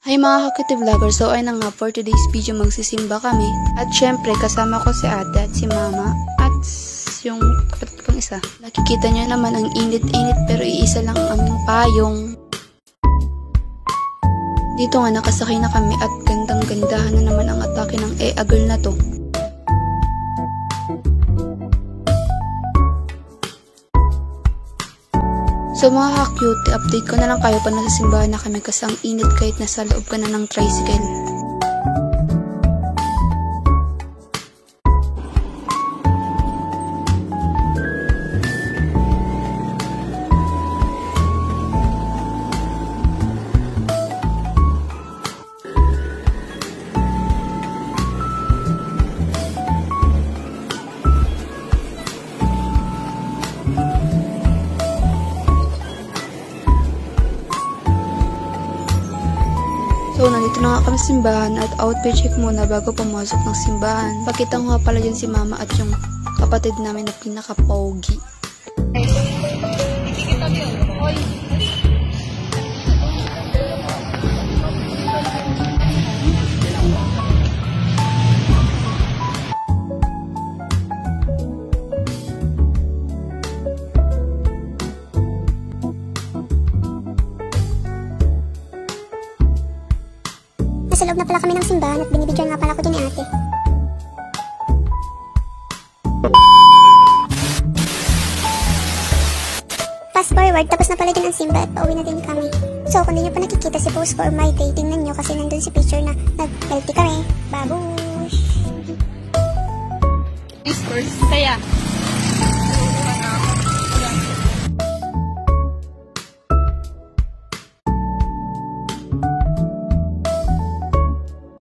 Hi mga ka-Cutie Vlogger, so ay na nga for today's video magsisimba kami. At syempre kasama ko si ate at si mama at yung kapatid kong isa. Nakikita nyo naman ang init-init pero iisa lang ang aming payong. Dito nga nakasakay na kami at gandang-gandahan na naman ang atake ng girl na to. So mga ka-cute, update ko na lang kayo pa nasa simbahan na kami kasi ang init kahit nasa loob ka na ng tricycle. So, nandito na nga kami sa simbahan at outfit check muna bago pumasok ng simbahan. Pakita ko nga pala dyan si mama at yung kapatid namin na pinaka-pogi. Nasa loob na pala kami ng simbahan at binibigyan nga pala ko din ni ate. Fast forward, tapos na pala din ang simba at pauwi na din kami. So kung di nyo pa nakikita si post ko or my day, tingnan nyo kasi nandun si picture na nag-healthy kami. Babush! Discourse, saya.